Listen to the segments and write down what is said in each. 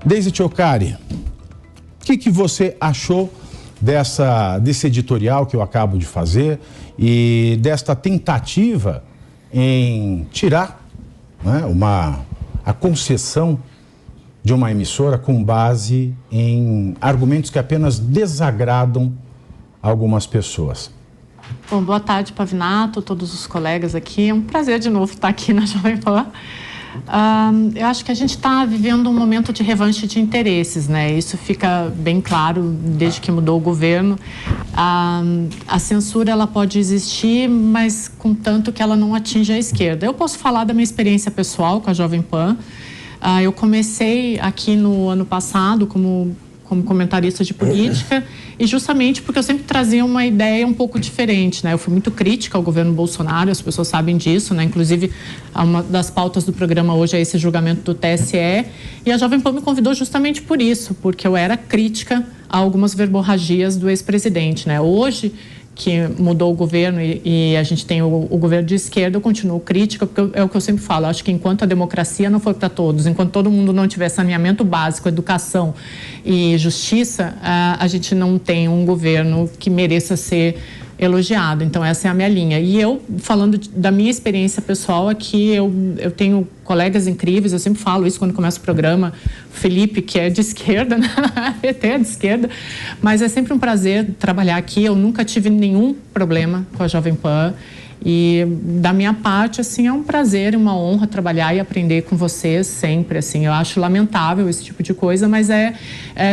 Deise Tchocari, o que você achou desse editorial que eu acabo de fazer e desta tentativa em tirar, né, a concessão de uma emissora com base em argumentos que apenas desagradam algumas pessoas? Bom, boa tarde, Pavinato, todos os colegas aqui. É um prazer de novo estar aqui na Jovem Pan. Eu acho que a gente está vivendo um momento de revanche de interesses, né? Isso fica bem claro desde que mudou o governo. A censura, ela pode existir, mas contanto que ela não atinja a esquerda. Eu posso falar da minha experiência pessoal com a Jovem Pan. Eu comecei aqui no ano passado como comentarista de política e justamente porque eu sempre trazia uma ideia um pouco diferente, né? Eu fui muito crítica ao governo Bolsonaro, as pessoas sabem disso, né? Inclusive, uma das pautas do programa hoje é esse julgamento do TSE, e a Jovem Pan me convidou justamente por isso, porque eu era crítica a algumas verborragias do ex-presidente, né? Hoje, que mudou o governo e a gente tem o governo de esquerda, eu continuo crítica, porque é o que eu sempre falo, acho que enquanto a democracia não for para todos, enquanto todo mundo não tiver saneamento básico, educação e justiça, a gente não tem um governo que mereça ser elogiado. Então essa é a minha linha. E eu, falando da minha experiência pessoal aqui, eu tenho colegas incríveis, eu sempre falo isso quando começa o programa, Felipe, que é de esquerda, né? PT é de esquerda, mas é sempre um prazer trabalhar aqui. Eu nunca tive nenhum problema com a Jovem Pan e da minha parte, assim, é um prazer, uma honra trabalhar e aprender com vocês sempre, assim. Eu acho lamentável esse tipo de coisa, mas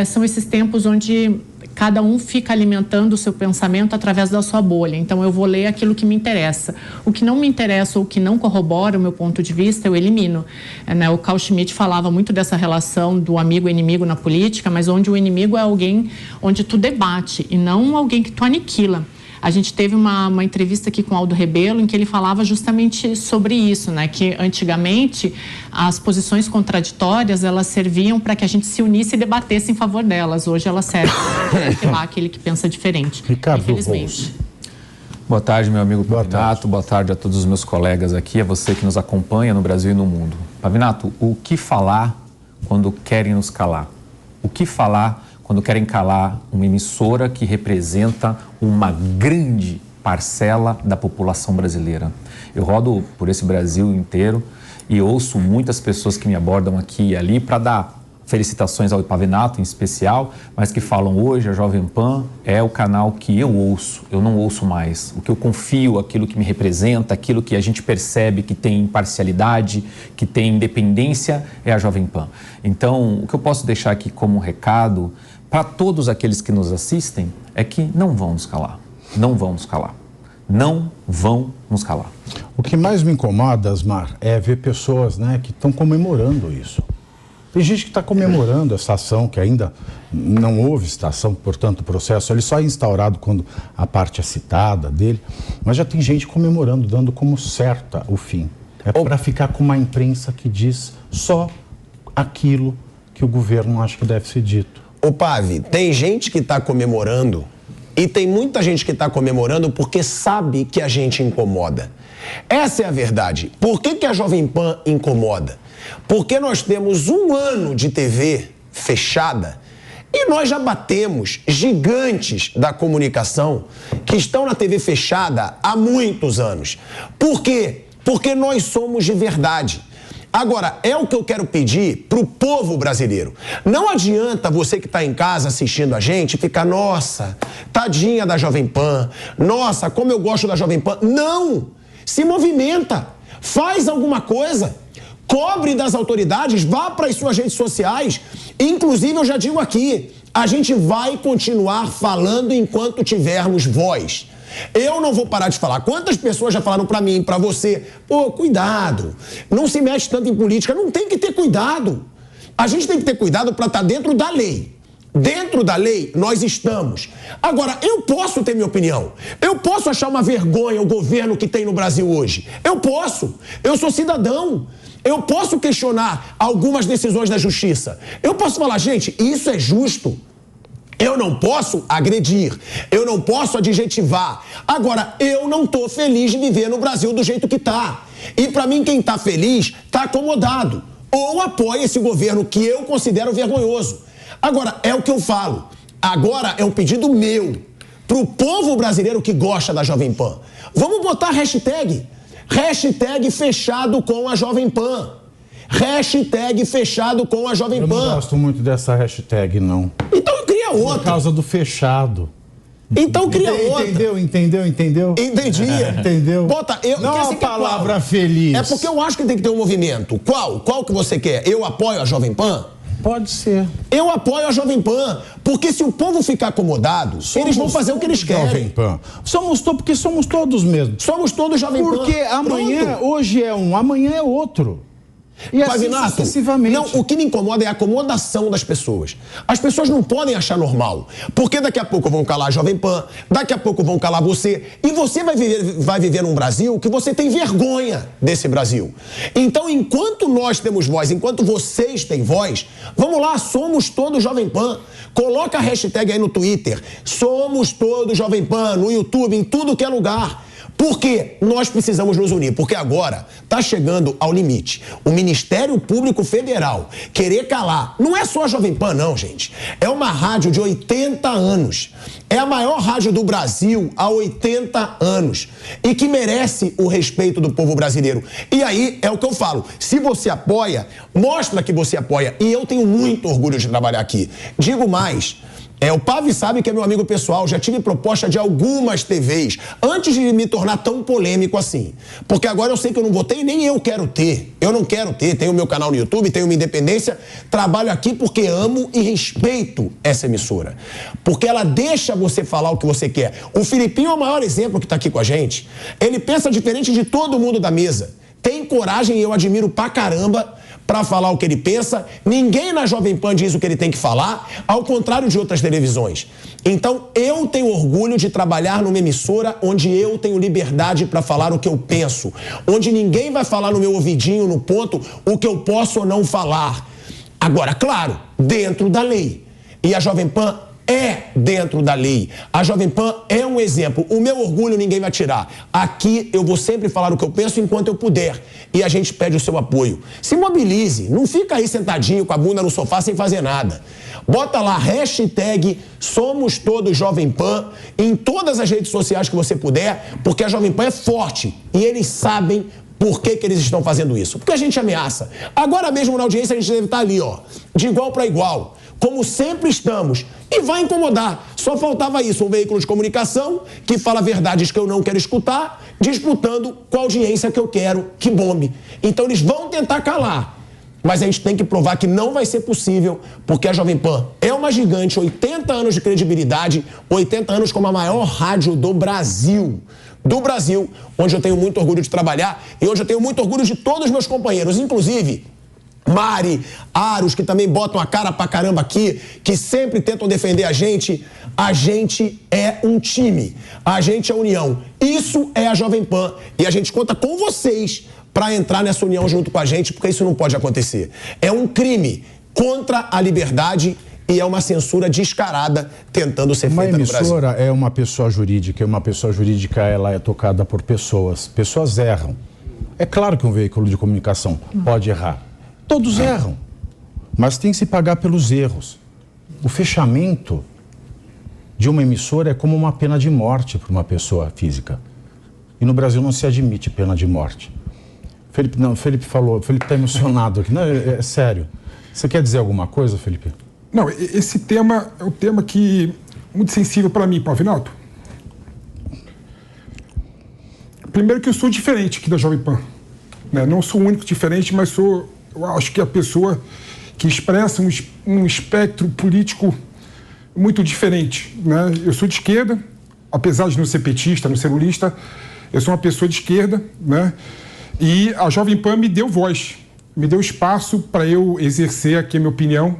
são esses tempos onde cada um fica alimentando o seu pensamento através da sua bolha. Então, eu vou ler aquilo que me interessa. O que não me interessa ou que não corrobora o meu ponto de vista, eu elimino. Né? O Carl Schmitt falava muito dessa relação do amigo e inimigo na política, mas onde o inimigo é alguém onde tu debate e não alguém que tu aniquila. A gente teve uma entrevista aqui com o Aldo Rebelo em que ele falava justamente sobre isso, né? Que antigamente as posições contraditórias, elas serviam para que a gente se unisse e debatesse em favor delas. Hoje elas servem para aniquilar aquele que pensa diferente. Ricardo, infelizmente. Boa tarde, meu amigo Pavinato. Boa tarde a todos os meus colegas aqui, a você que nos acompanha no Brasil e no mundo. Pavinato, o que falar quando querem nos calar? O que falar quando querem calar uma emissora que representa uma grande parcela da população brasileira? Eu rodo por esse Brasil inteiro e ouço muitas pessoas que me abordam aqui e ali para dar felicitações ao Pavinato em especial, mas que falam hoje a Jovem Pan é o canal que eu ouço, eu não ouço mais. O que eu confio, aquilo que me representa, aquilo que a gente percebe que tem imparcialidade, que tem independência, é a Jovem Pan. Então, o que eu posso deixar aqui como recado para todos aqueles que nos assistem é que não vão nos calar, não vão nos calar, não vão nos calar. O que mais me incomoda, Asmar, é ver pessoas, né, que estão comemorando isso. Tem gente que está comemorando essa ação, que ainda não houve citação, portanto o processo ele só é instaurado quando a parte é citada dele, mas já tem gente comemorando, dando como certa o fim. É para ficar com uma imprensa que diz só aquilo que o governo acha que deve ser dito. Ô Pavi, tem gente que está comemorando e tem muita gente que está comemorando porque sabe que a gente incomoda. Essa é a verdade. Por que a Jovem Pan incomoda? Porque nós temos um ano de TV fechada e nós já batemos gigantes da comunicação que estão na TV fechada há muitos anos. Por quê? Porque nós somos de verdade. Agora, é o que eu quero pedir pro povo brasileiro. Não adianta você que está em casa assistindo a gente ficar, nossa, tadinha da Jovem Pan, nossa, como eu gosto da Jovem Pan. Não! Se movimenta, faz alguma coisa, cobre das autoridades, vá para as suas redes sociais. Inclusive, eu já digo aqui, a gente vai continuar falando enquanto tivermos voz. Eu não vou parar de falar. Quantas pessoas já falaram para mim, para você, pô, cuidado, não se mexe tanto em política. Não tem que ter cuidado. A gente tem que ter cuidado para estar dentro da lei. Dentro da lei, nós estamos. Agora, eu posso ter minha opinião. Eu posso achar uma vergonha o governo que tem no Brasil hoje. Eu posso. Eu sou cidadão. Eu posso questionar algumas decisões da justiça. Eu posso falar, gente, isso é justo. Eu não posso agredir, eu não posso adjetivar. Agora, eu não estou feliz de viver no Brasil do jeito que está. E para mim, quem está feliz, está acomodado. ou apoia esse governo que eu considero vergonhoso. Agora, é o que eu falo. Agora é um pedido meu pro povo brasileiro que gosta da Jovem Pan. Vamos botar hashtag fechado com a Jovem Pan. Hashtag fechado com a Jovem Pan. Eu não gosto muito dessa hashtag, não. Então cria outra. Por causa do fechado. Então cria outra. Entendeu? Entendi. Entendeu? Bota, não a palavra feliz. É porque eu acho que tem que ter um movimento. Qual que você quer? Eu apoio a Jovem Pan? Pode ser. Eu apoio a Jovem Pan, porque se o povo ficar acomodado, eles vão fazer o que eles querem. Jovem Pan. Porque somos todos mesmos. Somos todos Jovem Pan. Porque amanhã, hoje é um, amanhã é outro. E assim sucessivamente. Não, o que me incomoda é a acomodação das pessoas. As pessoas não podem achar normal. Porque daqui a pouco vão calar a Jovem Pan, daqui a pouco vão calar você. E você vai viver num Brasil que você tem vergonha desse Brasil. Então, enquanto nós temos voz, enquanto vocês têm voz, vamos lá, somos todos Jovem Pan. Coloca a hashtag aí no Twitter. Somos todos Jovem Pan, no YouTube, em tudo que é lugar. Por quê? Nós precisamos nos unir, porque agora está chegando ao limite. O Ministério Público Federal querer calar, não é só a Jovem Pan não, gente. É uma rádio de 80 anos. É a maior rádio do Brasil há 80 anos. E que merece o respeito do povo brasileiro. E aí, é o que eu falo, se você apoia, mostra que você apoia. E eu tenho muito orgulho de trabalhar aqui. Digo mais... o Pavi sabe que é meu amigo pessoal, já tive proposta de algumas TVs, antes de me tornar tão polêmico assim. Porque agora eu sei que eu não vou ter e nem eu quero ter. Eu não quero ter, tenho meu canal no YouTube, tenho minha independência, trabalho aqui porque amo e respeito essa emissora. Porque ela deixa você falar o que você quer. O Filipinho é o maior exemplo que está aqui com a gente. Ele pensa diferente de todo mundo da mesa. Tem coragem, e eu admiro pra caramba, para falar o que ele pensa. Ninguém na Jovem Pan diz o que ele tem que falar, ao contrário de outras televisões. Então, eu tenho orgulho de trabalhar numa emissora onde eu tenho liberdade para falar o que eu penso, onde ninguém vai falar no meu ouvidinho, no ponto, o que eu posso ou não falar. Agora, claro, dentro da lei. E a Jovem Pan é dentro da lei. A Jovem Pan é um exemplo. O meu orgulho ninguém vai tirar. Aqui eu vou sempre falar o que eu penso enquanto eu puder. E a gente pede o seu apoio. Se mobilize. Não fica aí sentadinho com a bunda no sofá sem fazer nada. Bota lá, hashtag Somos Todos Jovem Pan em todas as redes sociais que você puder, porque a Jovem Pan é forte. E eles sabem por que eles estão fazendo isso. Porque a gente ameaça. Agora mesmo na audiência a gente deve estar ali, ó, de igual para igual. Como sempre estamos, e vai incomodar. Só faltava isso, um veículo de comunicação que fala verdades que eu não quero escutar, disputando com a audiência que eu quero que bombe. Então eles vão tentar calar, mas a gente tem que provar que não vai ser possível, porque a Jovem Pan é uma gigante, 80 anos de credibilidade, 80 anos como a maior rádio do Brasil, onde eu tenho muito orgulho de trabalhar e onde eu tenho muito orgulho de todos os meus companheiros, inclusive Mari, Aros, que também botam a cara pra caramba aqui, que sempre tentam defender a gente. A gente é um time, a gente é união. Isso é a Jovem Pan e a gente conta com vocês pra entrar nessa união junto com a gente, porque isso não pode acontecer. É um crime contra a liberdade e é uma censura descarada tentando ser feita no Brasil. Uma emissora é uma pessoa jurídica, e uma pessoa jurídica ela é tocada por pessoas. Pessoas erram. É claro que um veículo de comunicação pode errar. Todos erram, mas tem que se pagar pelos erros. O fechamento de uma emissora é como uma pena de morte para uma pessoa física. E no Brasil não se admite pena de morte. Felipe falou, Felipe está emocionado aqui. Não, é sério. Você quer dizer alguma coisa, Felipe? Não, esse tema é um tema que é muito sensível para mim, Pavinato. Primeiro que eu sou diferente aqui da Jovem Pan. Né? Não sou o único diferente, mas eu acho que a pessoa que expressa um espectro político muito diferente. Né? Eu sou de esquerda, apesar de não ser petista, não ser lulista, eu sou uma pessoa de esquerda, né? E a Jovem Pan me deu voz, me deu espaço para eu exercer aqui a minha opinião,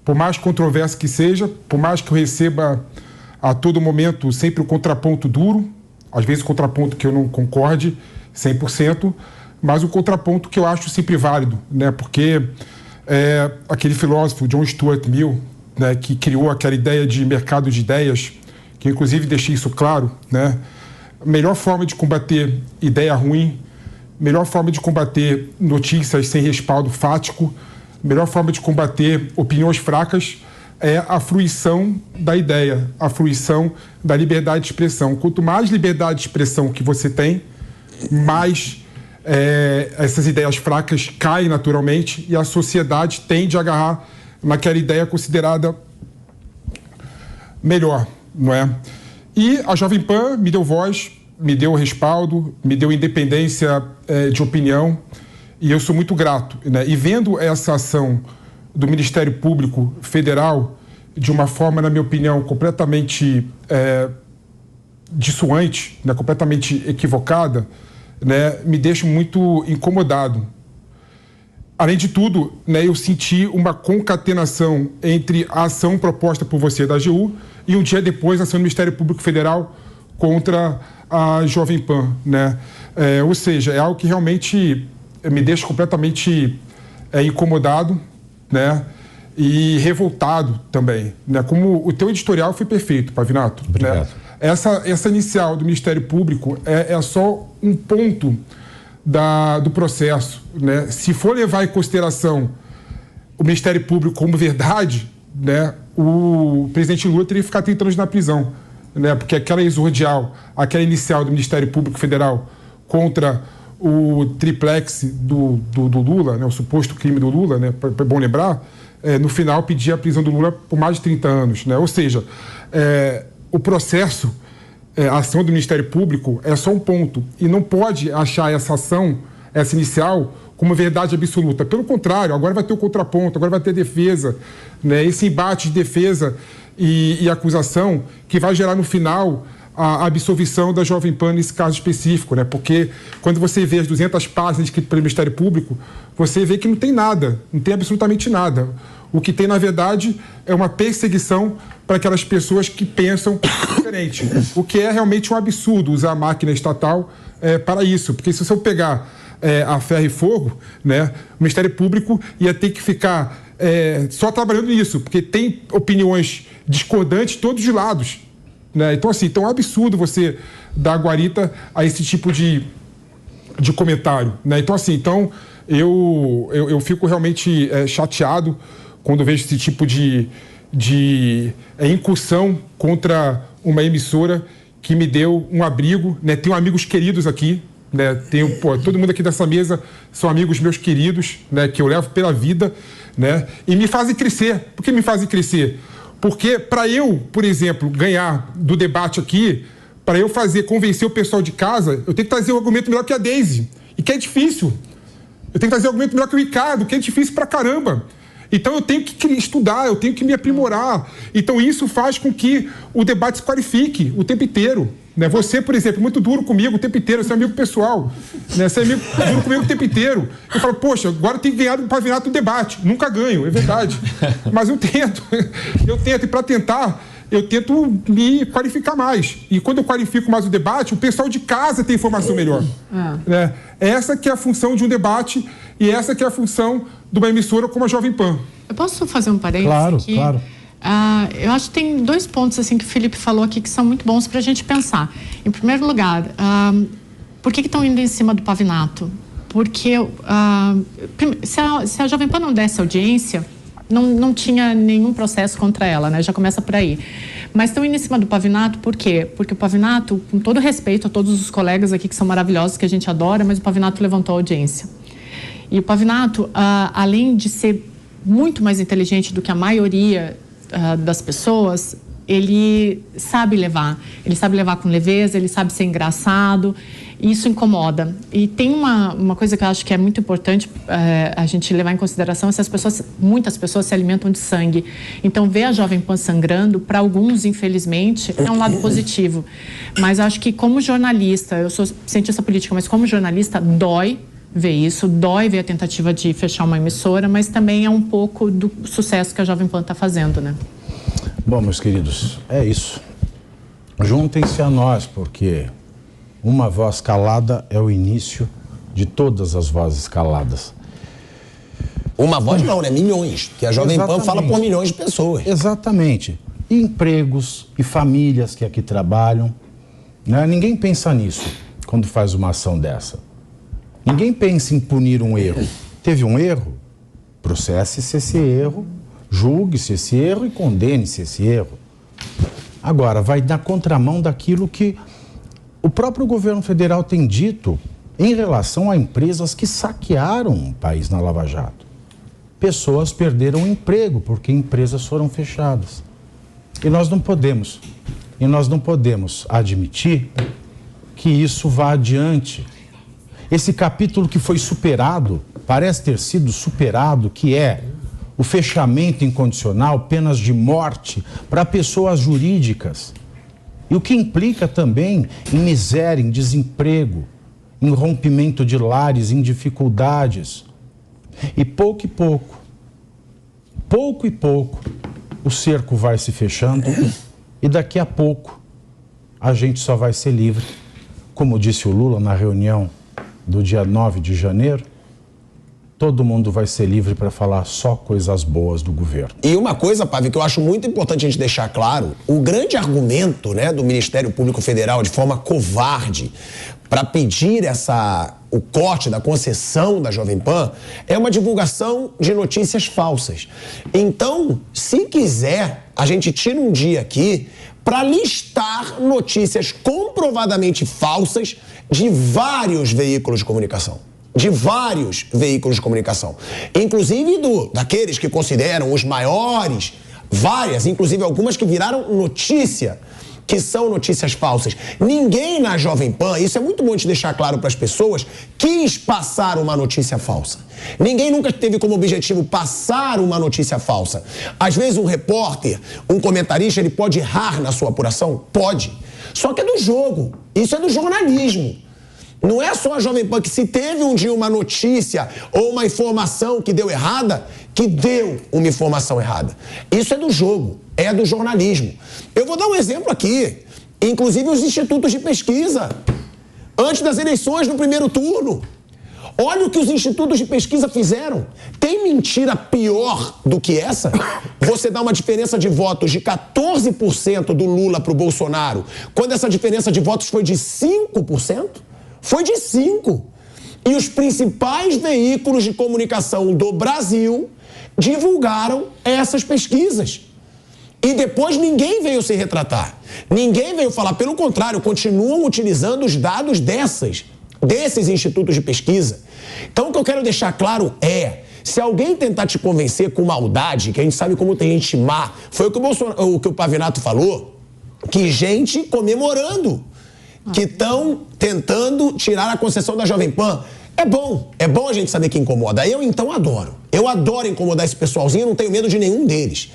por mais controverso que seja, por mais que eu receba a todo momento sempre o contraponto duro, às vezes o contraponto que eu não concorde 100%, mas o contraponto que eu acho sempre válido, né? Porque aquele filósofo John Stuart Mill, né, que criou aquela ideia de mercado de ideias, que inclusive deixei isso claro, né? A melhor forma de combater ideia ruim melhor forma de combater notícias sem respaldo fático, melhor forma de combater opiniões fracas é a fruição da ideia, a fruição da liberdade de expressão. Quanto mais liberdade de expressão que você tem, mais essas ideias fracas caem naturalmente e a sociedade tende a agarrar naquela ideia considerada melhor, não é? E a Jovem Pan me deu voz, me deu respaldo, me deu independência de opinião, e eu sou muito grato, né? E vendo essa ação do Ministério Público Federal de uma forma, na minha opinião, completamente dissuante, né? Completamente equivocada, né? Me deixa muito incomodado. Além de tudo, né, eu senti uma concatenação entre a ação proposta por você da AGU e um dia depois a ação do Ministério Público Federal contra a Jovem Pan, né? Ou seja, é algo que realmente me deixa completamente incomodado, né? E revoltado também, né? Como o teu editorial foi perfeito, Pavinato. Obrigado. Né? Essa inicial do Ministério Público é só um ponto do processo, né? Se for levar em consideração o Ministério Público como verdade, né, o presidente Lula teria que ficar 30 anos na prisão, né? Porque aquela exordial, aquela inicial do Ministério Público Federal contra o triplex do Lula, né, o suposto crime do Lula, né, é bom lembrar, no final pedia a prisão do Lula por mais de 30 anos, né? Ou seja, o processo, a ação do Ministério Público é só um ponto e não pode achar essa ação, essa inicial, como verdade absoluta. Pelo contrário, agora vai ter o contraponto, agora vai ter defesa, né? Esse embate de defesa e acusação que vai gerar no final a absolvição da Jovem Pan nesse caso específico, né? Porque quando você vê as 200 páginas escritas pelo Ministério Público, você vê que não tem nada, não tem absolutamente nada. O que tem, na verdade, é uma perseguição para aquelas pessoas que pensam diferente. O que é realmente um absurdo usar a máquina estatal para isso. Porque se você pegar a ferro e fogo, né, o Ministério Público ia ter que ficar só trabalhando nisso, porque tem opiniões discordantes de todos os lados, né? Então, assim, é um absurdo você dar guarita a esse tipo de comentário, né? Então, assim, eu fico realmente chateado quando vejo esse tipo de incursão contra uma emissora que me deu um abrigo, né? Tenho amigos queridos aqui, né? Todo mundo aqui dessa mesa são amigos meus queridos, né? Que eu levo pela vida, né? E me fazem crescer. Por que me fazem crescer? Porque para eu, por exemplo, ganhar do debate aqui, para eu convencer o pessoal de casa, eu tenho que trazer um argumento melhor que a Deise, e que é difícil. Eu tenho que trazer um argumento melhor que o Ricardo, que é difícil pra caramba. Então eu tenho que estudar, eu tenho que me aprimorar. Então isso faz com que o debate se qualifique o tempo inteiro, né? Você, por exemplo, muito duro comigo o tempo inteiro, você é amigo pessoal, né? Você é amigo duro comigo o tempo inteiro. Eu falo, poxa, agora eu tenho que ganhar do Pavinato no debate. Nunca ganho, é verdade. Mas eu tento. E para tentar, eu tento me qualificar mais. E quando eu qualifico mais o debate, o pessoal de casa tem informação melhor. Né? Essa que é a função de um debate e essa que é a função de uma emissora como a Jovem Pan. Eu posso fazer um parênteses aqui? Claro. Eu acho que tem 2 pontos assim, que o Felipe falou aqui que são muito bons para a gente pensar. Em primeiro lugar, por que estão indo em cima do Pavinato? Porque se a Jovem Pan não desse audiência, não tinha nenhum processo contra ela, né? Já começa por aí. Mas estão indo em cima do Pavinato por quê? Porque o Pavinato, com todo respeito a todos os colegas aqui que são maravilhosos, que a gente adora, mas o Pavinato levantou a audiência. E o Pavinato, além de ser muito mais inteligente do que a maioria das pessoas, ele sabe levar com leveza, ele sabe ser engraçado, e isso incomoda. E tem uma coisa que eu acho que é muito importante a gente levar em consideração, muitas pessoas se alimentam de sangue. Então, ver a Jovem Pan sangrando, para alguns, infelizmente, é um lado positivo. Mas acho que como jornalista, eu sou cientista política, mas como jornalista, dói ver isso, dói ver a tentativa de fechar uma emissora, mas também é um pouco do sucesso que a Jovem Pan está fazendo, né? Bom, meus queridos, é isso. Juntem-se a nós, porque uma voz calada é o início de todas as vozes caladas. Uma voz não, né? Milhões. Que a Jovem Pan fala por milhões de pessoas. Exatamente. E empregos e famílias que aqui trabalham, né? Ninguém pensa nisso quando faz uma ação dessa. Ninguém pensa em punir um erro. Teve um erro? Processe-se esse erro, julgue-se esse erro e condene-se esse erro. Agora, vai na contramão daquilo que o próprio governo federal tem dito em relação a empresas que saquearam o país na Lava Jato. Pessoas perderam o emprego porque empresas foram fechadas. E nós não podemos admitir que isso vá adiante. Esse capítulo que foi superado, parece ter sido superado, que é o fechamento incondicional, penas de morte para pessoas jurídicas. E o que implica também em miséria, em desemprego, em rompimento de lares, em dificuldades. E pouco e pouco, o cerco vai se fechando e daqui a pouco a gente só vai ser livre. Como disse o Lula na reunião do dia 9 de janeiro, todo mundo vai ser livre para falar só coisas boas do governo. E uma coisa, Pavi, que eu acho muito importante a gente deixar claro, o grande argumento, né, do Ministério Público Federal, de forma covarde, para pedir o corte da concessão da Jovem Pan, é uma divulgação de notícias falsas. Então, se quiser, a gente tira um dia aqui para listar notícias comprovadamente falsas de vários veículos de comunicação. Inclusive daqueles que consideram os maiores, várias, inclusive algumas que viraram notícia, que são notícias falsas. Ninguém na Jovem Pan, isso é muito bom de deixar claro para as pessoas, quis passar uma notícia falsa. Ninguém nunca teve como objetivo passar uma notícia falsa. Às vezes um repórter, um comentarista, ele pode errar na sua apuração? Pode. Só que é do jogo. Isso é do jornalismo. Não é só a Jovem Pan que, se teve um dia uma notícia ou uma informação que deu errada, que deu uma informação errada. Isso é do jogo, é do jornalismo. Eu vou dar um exemplo aqui. Inclusive os institutos de pesquisa. Antes das eleições, no primeiro turno. Olha o que os institutos de pesquisa fizeram. Tem mentira pior do que essa? Você dá uma diferença de votos de 14% do Lula para o Bolsonaro, quando essa diferença de votos foi de 5%? Foi de 5%. E os principais veículos de comunicação do Brasil divulgaram essas pesquisas. E depois ninguém veio se retratar. Ninguém veio falar. Pelo contrário, continuam utilizando os dados desses institutos de pesquisa. Então, o que eu quero deixar claro é, se alguém tentar te convencer com maldade, que a gente sabe como tem gente má, foi o que o Pavinato falou, que gente comemorando, que estão tentando tirar a concessão da Jovem Pan. É bom a gente saber que incomoda. Eu, então, adoro. Eu adoro incomodar esse pessoalzinho, eu não tenho medo de nenhum deles.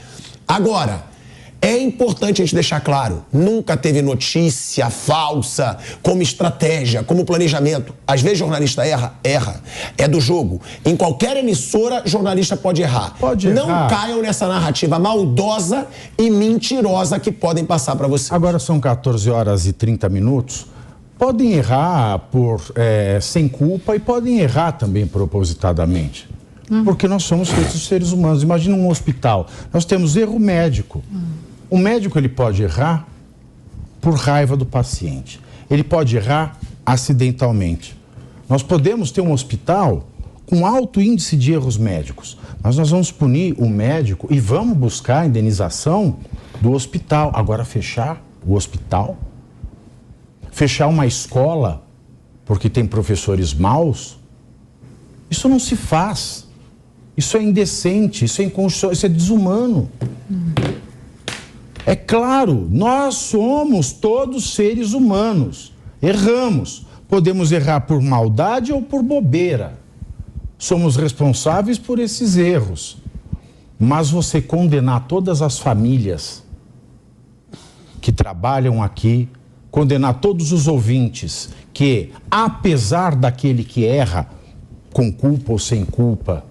Agora, é importante a gente deixar claro, nunca teve notícia falsa como estratégia, como planejamento. Às vezes jornalista erra. É do jogo. Em qualquer emissora, jornalista pode errar. Não caiam nessa narrativa maldosa e mentirosa que podem passar para você. Agora são 14 horas e 30 minutos. Podem errar sem culpa e podem errar também propositadamente. Porque nós somos feitos de seres humanos. Imagina um hospital. Nós temos erro médico. O médico, ele pode errar por raiva do paciente. Ele pode errar acidentalmente. Nós podemos ter um hospital com alto índice de erros médicos, mas nós vamos punir o médico e vamos buscar a indenização do hospital. Agora, fechar o hospital? Fechar uma escola porque tem professores maus? Isso não se faz. Isso é indecente, isso é inconstitucional, isso é desumano. É claro, nós somos todos seres humanos. Erramos. Podemos errar por maldade ou por bobeira. Somos responsáveis por esses erros. Mas você condenar todas as famílias que trabalham aqui, condenar todos os ouvintes que, apesar daquele que erra, com culpa ou sem culpa,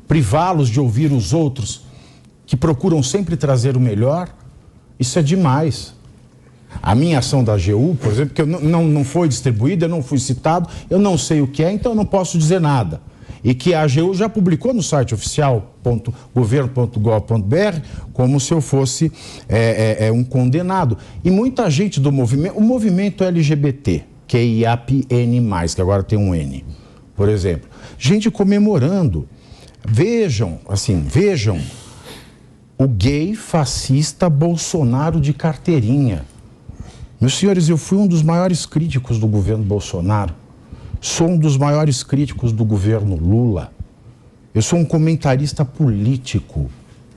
privá-los de ouvir os outros que procuram sempre trazer o melhor, isso é demais. A minha ação da AGU, por exemplo, que não foi distribuída, eu não fui citado, eu não sei o que é, então eu não posso dizer nada. E que a AGU já publicou no site oficial governo.gov.br como se eu fosse um condenado. E muita gente do movimento, o movimento LGBT, que é IAPN+, que agora tem um N, por exemplo. Gente comemorando. Vejam o gay fascista Bolsonaro de carteirinha. Meus senhores, eu fui um dos maiores críticos do governo Bolsonaro. Sou um dos maiores críticos do governo Lula. Eu sou um comentarista político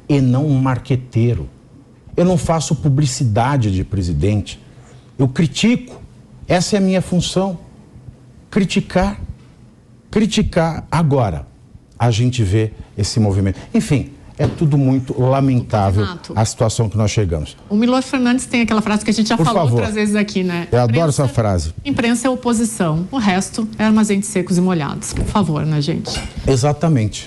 e não um marqueteiro. Eu não faço publicidade de presidente. Eu critico. Essa é a minha função. Criticar. Agora, a gente vê esse movimento. Enfim, é tudo muito lamentável a situação que nós chegamos. O Milor Fernandes tem aquela frase que a gente já falou outras vezes aqui, né? Eu adoro essa frase. Imprensa é oposição, o resto é armazém de secos e molhados. Por favor, né, gente? Exatamente.